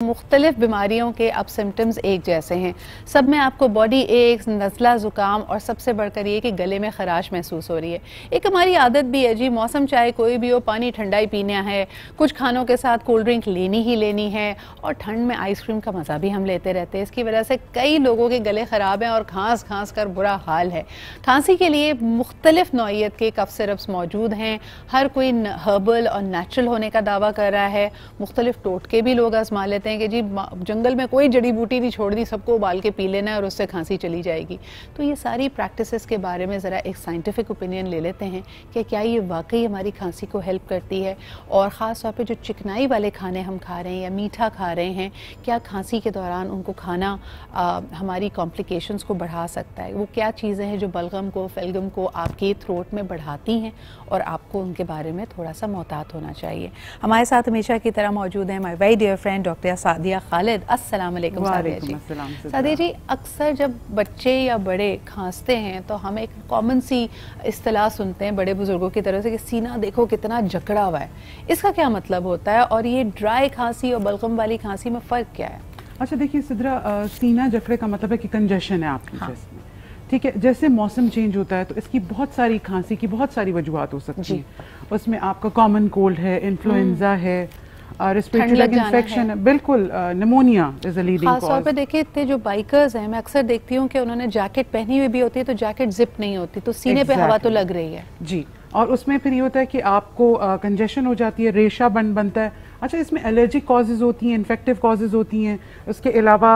मुख्तलिफ बीमारियों के अब सिम्टम्स एक जैसे हैं। सब में आपको बॉडी एक, नज़ला, ज़ुकाम और सबसे बढ़कर ये कि गले में खराश महसूस हो रही है। एक हमारी आदत भी है जी, मौसम चाहे कोई भी हो, पानी ठंडा ही पीना है, कुछ खानों के साथ कोल्ड ड्रिंक लेनी ही लेनी है और ठंड में आइसक्रीम का मज़ा भी हम लेते रहते हैं। इसकी वजह से कई लोगों के गले ख़राब हैं और खांस खांस कर बुरा हाल है। खांसी के लिए मुख्तलिफ नौइयत के कफ सिरप्स मौजूद हैं। हर कोई हर्बल और नेचुरल होने का दावा कर रहा है। मुख्तलिफ टोटके भी लोग आजमा लेते हैं कि जी जंगल में कोई जड़ी बूटी नहीं छोड़ दी, सबको उबाल के पी लेना है और उससे खांसी चली जाएगी। तो ये सारी प्रैक्टिसेस के बारे में ज़रा एक साइंटिफिक ओपिनियन ले लेते हैं कि क्या ये वाकई हमारी खांसी को हेल्प करती है, और ख़ास तौर पे जो चिकनाई वाले खाने हम खा रहे हैं या मीठा खा रहे हैं, क्या खांसी के दौरान उनको खाना हमारी कॉम्प्लिकेशंस को बढ़ा सकता है। वो क्या चीज़ें हैं जो बलगम को, फेलगम को आपके थ्रोट में बढ़ाती हैं और आपको उनके बारे में थोड़ा सा मोहतात होना चाहिए। हमारे साथ हमेशा की तरह मौजूद है my very dear friend doctor Sadia Khalid. अस्सलाम वालेकुम सादिया जी। सादिया जी, अक्सर जब बच्चे या बड़े खांसते हैं तो हम एक कॉमन सी इस्तिलाह सुनते हैं बड़े बुजुर्गों की तरफ से कि सीना देखो कितना जकड़ा हुआ है। इसका क्या मतलब होता है और ये ड्राई खांसी और बलगम वाली खांसी में फ़र्क क्या है? अच्छा देखिए सिद्रा, सीना जकड़े का मतलब है कि कंजेशन है आपकी चेस्ट में, ठीक है। जैसे मौसम चेंज होता है तो इसकी बहुत सारी खांसी की बहुत सारी वजूहात हो सकती है। उसमें आपका कॉमन कोल्ड है, इन्फ्लुएंजा है, रेस्पिरेटरी इन्फेक्शन है, बिल्कुल pneumonia is a leading cause. खास तौर पे देखिए इतने जो बाइकर्स हैं, मैं अक्सर देखती हूँ कि उन्होंने जैकेट पहनी हुई भी होती है तो जैकेट जिप नहीं होती, तो सीने पे हवा तो लग रही है जी। और उसमें फिर ये होता है कि आपको कंजेशन हो जाती है, रेशा बनता है। अच्छा, इसमें एलर्जिक कॉजेज होती हैं, इन्फेक्टिव कॉजेज होती हैं। उसके अलावा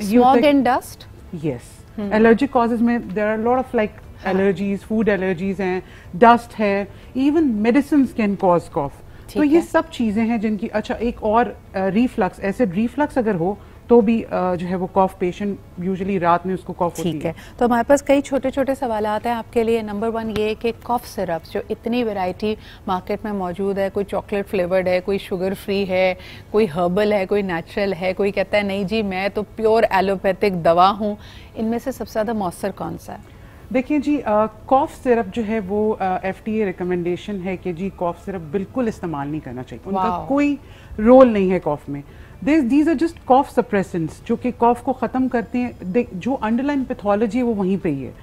smog and dust, yes, allergic causes में there are lot of like allergies, food allergies हैं, डस्ट है, even medicine can cause cough. तो ये सब चीजें हैं जिनकी, अच्छा एक और रिफ्लक्स, एसिड रिफ्लक्स अगर हो तो भी जो है वो कॉफ, पेशेंट यूजुअली रात में उसको कॉफ होती है। ठीक है, तो हमारे पास कई छोटे छोटे सवाल आते हैं आपके लिए। नंबर 1 ये कि कॉफ सिरप्स जो इतनी वैरायटी मार्केट में मौजूद है, कोई चॉकलेट फ्लेवर्ड है, कोई शुगर फ्री है, कोई हर्बल है, कोई नेचुरल है, कोई कहता है नहीं जी मैं तो प्योर एलोपैथिक दवा हूँ, इनमें से सबसे ज़्यादा मौसर कौन सा है? देखिए जी, कॉफ सिरप जो है वो FDA रिकमेंडेशन है कि जी कॉफ सिरप बिल्कुल इस्तेमाल नहीं करना चाहिए। उनका कोई रोल नहीं है कॉफ में। These are just cough suppressants जो कि कॉफ को ख़त्म करते हैं। जो अंडरलाइन पैथोलॉजी है वो वहीं पे ही है।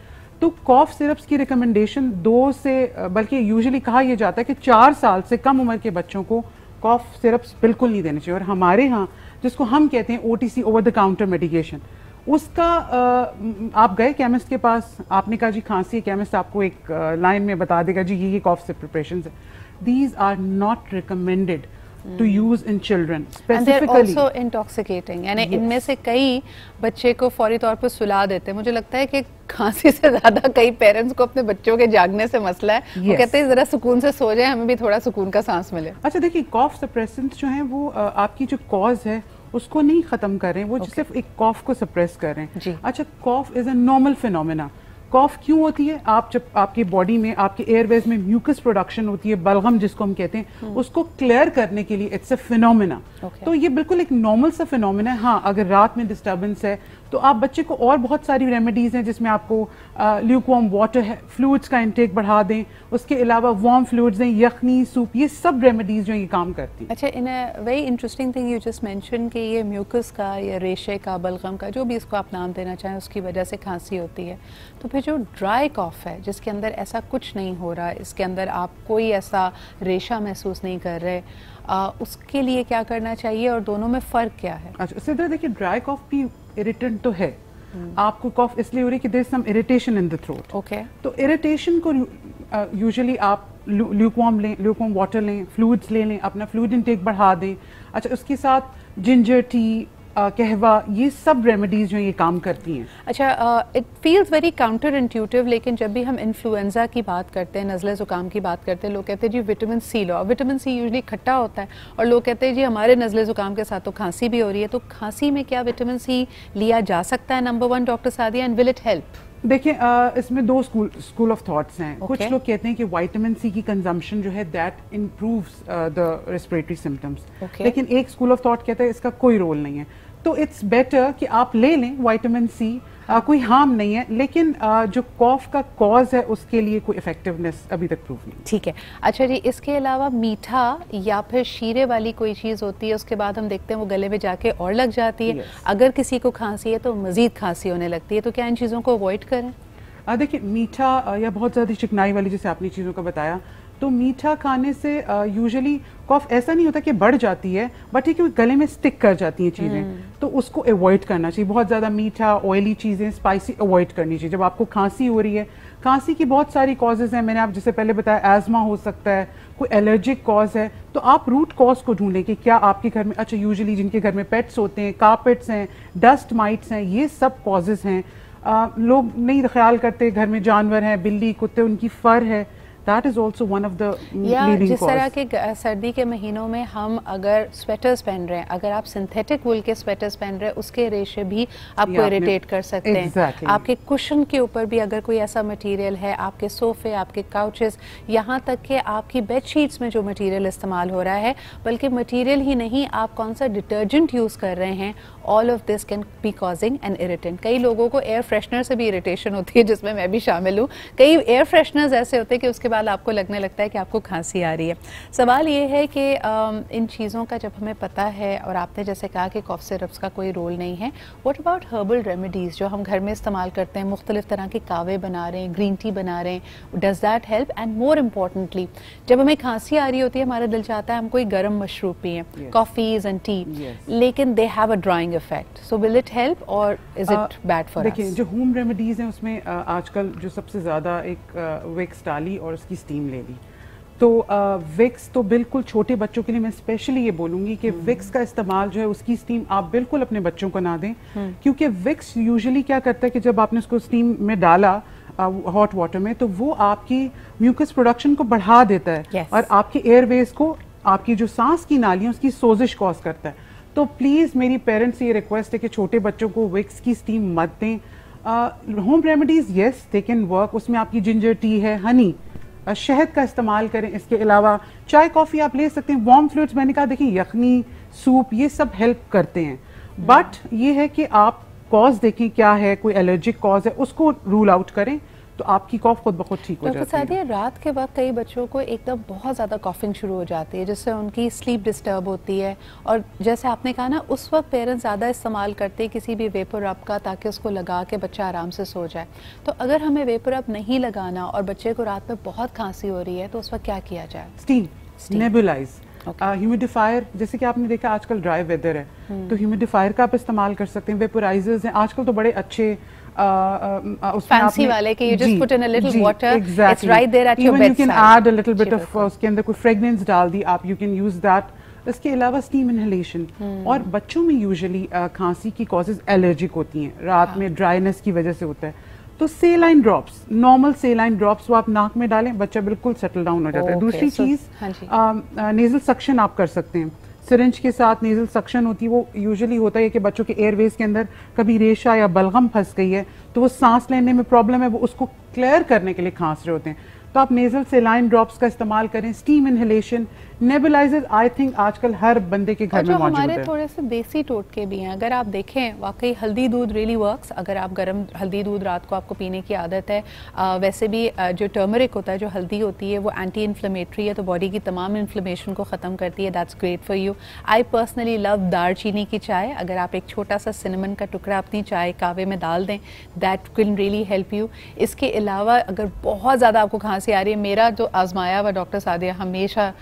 तो कॉफ सिरप्स की रिकमेंडेशन 2 से बल्कि यूजुअली कहा यह जाता है कि 4 साल से कम उम्र के बच्चों को कॉफ सिरप्स बिल्कुल नहीं देने चाहिए। और हमारे यहाँ जिसको हम कहते हैं OTC, over the counter medication, उसका आप गए केमिस्ट के पास, आपने कहा जी खांसी है, केमिस्ट आपको एक लाइन में बता देगा जी ये कॉफ से प्रिपरेशंस है। These are not recommended to use in children specifically. Also intoxicating, यानी इनमें से कई बच्चे को फौरी तौर पर सुला देते हैं। मुझे लगता है कि खांसी से ज्यादा कई पेरेंट्स को अपने बच्चों के जागने से मसला है। वो कहते हैं जरा सुकून से सो जाए, हमें भी थोड़ा सुकून का सांस मिले। अच्छा देखिए, कॉफ सप्रेसेंट्स जो हैं वो आपकी जो कॉज है उसको नहीं खत्म कर रहे हैं, वो सिर्फ एक कॉफ को सप्रेस कर रहे हैं। अच्छा, कॉफ इज अ नॉर्मल फिनोमेना। कॉफ क्यों होती है? जब आपकी बॉडी में, आपके एयरवेज में म्यूकस प्रोडक्शन होती है, बलगम जिसको हम कहते हैं, उसको क्लियर करने के लिए इट्स अ फिनोमेना। तो ये बिल्कुल एक नॉर्मल सा फिनोमेना है। हाँ, अगर रात में डिस्टर्बेंस है तो आप बच्चे को, और बहुत सारी रेमेडीज हैं जिसमें आपको ल्यूकवार्म वाटर है, फ्लूइड्स का इंटेक बढ़ा दें, उसके अलावा वार्म फ्लूइड्स दें, यखनी सूप, ये सब रेमेडीज जो ये काम करती हैं। अच्छा, in a very interesting thing you just mention कि ये म्यूकस का या रेशे का, बलगम का, जो भी इसको आप नाम देना चाहें, उसकी वजह से खांसी होती है। तो फिर जो ड्राई कॉफ है जिसके अंदर ऐसा कुछ नहीं हो रहा, इसके अंदर आप कोई ऐसा रेशा महसूस नहीं कर रहे, उसके लिए क्या करना चाहिए और दोनों में फ़र्क क्या है? अच्छा सिद्रा, देखिए ड्राई कॉफ भी इरिटेंट तो है। आपको कॉफ इसलिए हो रही है कि there is some irritation in the throat. Okay, तो इरिटेशन को यूजुअली आप ल्यूकवार्म लें, ल्यूकवार्म वाटर लें, फ्लूइड्स ले लें, अपना फ्लूइड इनटेक बढ़ा दें। अच्छा, उसके साथ जिंजर टी, कहवा, ये सब रेमेडीज जो ये काम करती हैं। अच्छा, it feels very counter intuitive, लेकिन जब भी हम इन्फ्लुएंजा की बात करते हैं, नज़ले ज़ुकाम की बात करते हैं, लोग कहते हैं जी विटामिन सी लो। विटामिन सी यूजुअली खट्टा होता है और लोग कहते हैं जी हमारे नज़ले ज़ुकाम के साथ तो खांसी भी हो रही है, तो खांसी में क्या विटामिन सी लिया जा सकता है? Number 1 doctor Sadia, and will it help? देखिए, इसमें 2 स्कूल ऑफ थॉट्स हैं। कुछ लोग कहते हैं कि विटामिन सी की कंजम्पशन जो है that improves the respiratory symptoms, लेकिन एक स्कूल ऑफ थॉट कहता है इसका कोई रोल नहीं है। तो इट्स बेटर कि आप ले लें विटामिन सी। कोई हार्म नहीं है, लेकिन जो कॉफ का कॉज है उसके लिए कोई इफेक्टिवनेस अभी तक प्रूव नहीं। ठीक है। अच्छा जी, इसके अलावा मीठा या फिर शीरे वाली कोई चीज़ होती है, उसके बाद हम देखते हैं वो गले में जाके और लग जाती है। अगर किसी को खांसी है तो मज़ीद खांसी होने लगती है, तो क्या इन चीज़ों को अवॉइड करें? देखिए, मीठा या बहुत ज़्यादा चिकनाई वाली जैसे आपने चीज़ों का बताया, तो मीठा खाने से यूजुअली कॉफ ऐसा नहीं होता कि बढ़ जाती है, बट ये कि गले में स्टिक कर जाती हैं चीज़ें, तो उसको अवॉइड करना चाहिए। बहुत ज़्यादा मीठा, ऑयली चीज़ें, स्पाइसी अवॉइड करनी चाहिए। जब आपको खांसी हो रही है, खांसी की बहुत सारी कॉजेज़ हैं, मैंने आप जैसे पहले बताया, एज़मा हो सकता है, कोई एलर्जिक कॉज है, तो आप रूट कॉज को ढूंढें कि क्या आपके घर में, अच्छा यूजुअली जिनके घर में पेट्स होते हैं, कारपेट्स हैं, डस्ट माइट्स हैं, ये सब कॉजेज़ हैं। लोग नहीं ख्याल करते, घर में जानवर हैं, बिल्ली, कुत्ते, उनकी फर है, that is also one of the leading जिस तरह cause. के सर्दी के महीनों में हम अगर स्वेटर्स पहन रहे हैं, अगर आप सिंथेटिक वूल के स्वेटर्स पहन रहे हैं, उसके रेशे भी आपको इरिटेट कर सकते हैं। आपके कुशन के ऊपर भी अगर कोई ऐसा मटेरियल है, आपके सोफे, आपके काउचेस, यहाँ तक कि आपकी बेड शीट्स में जो मटेरियल इस्तेमाल हो रहा है, बल्कि मटेरियल ही नहीं, आप कौन सा डिटर्जेंट यूज़ कर रहे हैं, all of this can be causing an irritant. कई लोगों को एयर फ्रेशनर से भी इरिटेशन होती है, जिसमें मैं भी शामिल हूँ। कई एयर फ्रेशनर्स ऐसे होते हैं कि उसके बाद आपको लगने लगता है कि आपको खांसी आ रही है। सवाल ये है कि इन चीज़ों का जब हमें पता है, और आपने जैसे कहा कि कॉफ सिरप्स का कोई रोल नहीं है, व्हाट अबाउट हर्बल रेमेडीज़ जो हम घर में इस्तेमाल करते हैं, मुख्तलिफ तरह के कावे बना रहे हैं, ग्रीन टी बना रहे हैं, does that help? And more importantly, जब हमें खांसी आ रही होती है, हमारा दिल चाहता है हम कोई गर्म मशरूब पिएं, कॉफ़ीज़ एंड टी, लेकिन they have a drying effect, so will it help और is it bad for us? देखिए, जो होम रेमेडीज़ हैं उसमें आजकल जो सबसे ज़्यादा एक विक्स डाली और उसकी स्टीम ले ली, तो विक्स तो बिल्कुल छोटे बच्चों के लिए मैं स्पेशली ये बोलूँगी कि विक्स का इस्तेमाल जो है, उसकी स्टीम आप बिल्कुल अपने बच्चों को ना दें, क्योंकि विक्स यूजुअली क्या करता है कि जब आपने उसको स्टीम में डाला हॉट वाटर में, तो वो आपकी म्यूकस प्रोडक्शन को बढ़ा देता है और आपके एयरवेज को, आपकी जो सांस की नालियाँ, उसकी सोजिश कॉज करता है। तो प्लीज़ मेरी पेरेंट्स से ये रिक्वेस्ट है कि छोटे बच्चों को विक्स की स्टीम मत दें। Home remedies yes they can work, उसमें आपकी जिंजर टी है, हनी, शहद का इस्तेमाल करें। इसके अलावा चाय कॉफ़ी आप ले सकते हैं। वार्म फ्लूइड्स मैंने कहा, देखिए यखनी, सूप, ये सब हेल्प करते हैं, बट ये है कि आप कॉज देखें क्या है, कोई एलर्जिक कॉज है, उसको रूल आउट करें, तो आपकी कॉफ खुद ब खुद ठीक हो जाती है। डॉक्टर सादिया, रात के वक्त कई बच्चों को एकदम बहुत ज़्यादा कॉफिंग शुरू हो जाती है, जिससे उनकी स्लीप डिस्टर्ब होती है, और जैसे आपने कहा ना, उस वक्त पेरेंट्स ज़्यादा इस्तेमाल करते हैं किसी भी वेपर अप का, ताकि उसको लगा के बच्चा आराम से सो जाए। तो अगर हमें वेपर अप नहीं लगाना और बच्चे को रात में बहुत खांसी हो रही है, तो उस वक्त क्या किया जाए? स्टीम, नेबुलाइज, ह्यूमिडिफायर, जैसे कि आपने देखा आजकल ड्राई वेदर है, तो ह्यूमिडिफायर का आप इस्तेमाल कर सकते हैं। वेपोराइजर्स हैं आजकल तो बड़े अच्छे, फैंसी वाले कि you just put in a little water, it's right there at your bedside. Even you can add a little bit of उसके अंदर कोई फ्रेगनेंस डाल दी आप, you can use that. इसके अलावा स्टीम इनहेलेशन, और बच्चों में यूजुअली खांसी की कॉजेज एलर्जिक होती हैं, रात में ड्राइनेस की वजह से होता है, तो सेलाइन ड्रॉप्स, नॉर्मल सेलाइन ड्रॉप्स वो आप नाक में डालें, बच्चा बिल्कुल सेटल डाउन हो जाता है। दूसरी चीज, नेजल सक्शन आप कर सकते हैं, सिरिंज के साथ नेजल सक्शन होती है। वो यूजुअली होता है कि बच्चों के एयरवेज के अंदर कभी रेशा या बलगम फंस गई है, तो वो सांस लेने में प्रॉब्लम है, वो उसको क्लियर करने के लिए खांस रहे होते हैं, तो आप नेजल सेलाइन ड्रॉप्स का इस्तेमाल करें। Steam inhalation, nebuliser I think आजकल हर बंदे के घर में मौजूद है। हमारे थोड़े से देसी टोटके भी हैं, अगर आप देखें, वाकई हल्दी दूध रियली वर्क्स। अगर आप गर्म हल्दी दूध रात को आपको पीने की आदत है, वैसे भी जो टर्मरिक होता है, जो हल्दी होती है, वो एंटी इन्फ्लेमेटरी है, तो बॉडी की तमाम इन्फ्लेमेशन को ख़त्म करती है, that's great for you. I personally love दालचीनी की चाय, अगर आप एक छोटा सा सिनेमन का टुकड़ा अपनी चाय कावे में डाल दें, that will really help you. इसके अलावा अगर बहुत ज़्यादा आपको खांसी आ रही है, मेरा जो आजमाया हुआ डॉक्टर सादिया हमेशा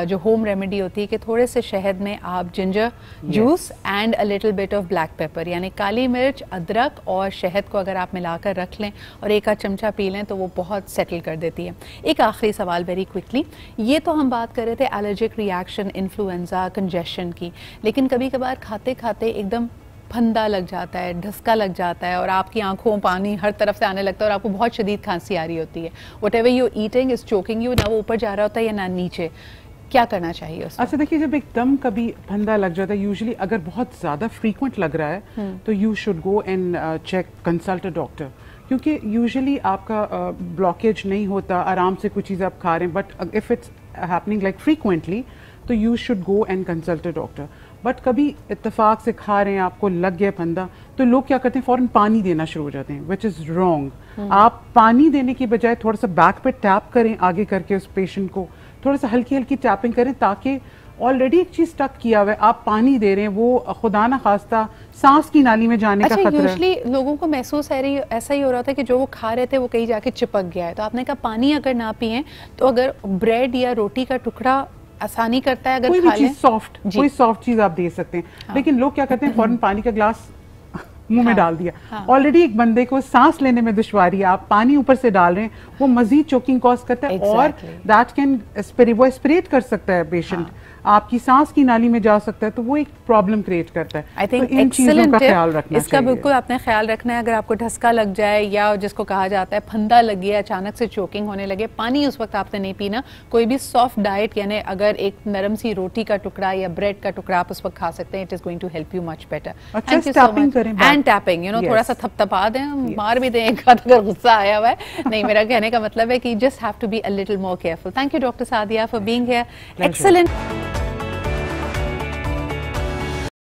जो होम रेमेडी होती है कि थोड़े से शहद में आप ginger juice and a little bit of black pepper, यानी काली मिर्च, अदरक और शहद को अगर आप मिलाकर रख लें और एक आध चमचा पी लें, तो वो बहुत सेटल कर देती है। एक आखिरी सवाल वेरी क्विकली, ये तो हम बात कर रहे थे एलर्जिक रिएक्शन, इन्फ्लुएंजा, कंजेशन की, लेकिन कभी कभार खाते खाते एकदम फंदा लग जाता है, ढसका लग जाता है, और आपकी आंखों पानी हर तरफ से आने लगता है, और आपको बहुत शदीद खांसी आ रही होती है। Whatever you eating is choking you, ना वो ऊपर जा रहा होता है या ना नीचे, क्या करना चाहिए उसको? अच्छा देखिए, जब एकदम कभी फंदा लग जाता है, यूजुअली अगर बहुत ज़्यादा फ्रीक्वेंट लग रहा है, तो you should go and check, consult a doctor, क्योंकि यूजुअली आपका ब्लॉकेज नहीं होता, आराम से कुछ चीज़ आप खा रहे हैं, but if it's happening like frequently, तो you should go and consult a doctor. But कभी इत्तेफाक से खा रहे हैं, आपको लग गया फंदा, तो लोग क्या करते हैं, फौरन पानी देना शुरू हो जाते हैं, विच इज़ रॉन्ग। आप पानी देने की बजाय थोड़ा सा बैक पे टैप करें आगे करके, उस पेशेंट को थोड़ा सा हल्की हल्की टैपिंग करें, ताकि ऑलरेडी एक चीज स्टक किया हुआ है, आप पानी दे रहे हैं, वो खुदा ना खास्ता सांस की नाली में जाने का खतरा है। यूजुअली लोगों को महसूस ऐसा ही हो रहा था कि जो वो खा रहे थे वो कहीं जाके चिपक गया है, तो आपने कहा पानी अगर ना पिए तो अगर ब्रेड या रोटी का टुकड़ा आसानी करता है, अगर कोई भी चीज सॉफ्ट, कोई सॉफ्ट चीज आप दे सकते हैं। हाँ। लेकिन लोग क्या करते हैं, फौरन पानी का ग्लास मुंह में डाल दिया, हाँ। ऑलरेडी एक बंदे को सांस लेने में दुश्वारी है, आप पानी ऊपर से डाल रहे हैं, वो मजीद चोकिंग कॉज करता है, और दैट कैन वो एस्पिरेट कर सकता है पेशेंट, आपकी सांस की नाली में जा सकता है, तो वो एक प्रॉब्लम क्रिएट करता है। आई थिंक तो इन चीजों का ख्याल रखना इसका बिल्कुल आपने ख्याल रखना है। अगर आपको ढसका लग जाए या जिसको कहा जाता है फंदा लग गया, अचानक से चोकिंग होने लगे, पानी उस वक्त आपने नहीं पीना। कोई भी सॉफ्ट डाइट, यानी अगर एक नरम सी रोटी का टुकड़ा या ब्रेड का टुकड़ा आप उस वक्त खा सकते हैं, it is going to help you much better. Thank you so much. And tapping, थोड़ा सा थपथपा दें, मार भी दें एक बात अगर गुस्सा आया हुआ है। नहीं, मेरा कहने का मतलब है कि just have to be a little more careful. Thank you doctor Sadia for being here. Excellent.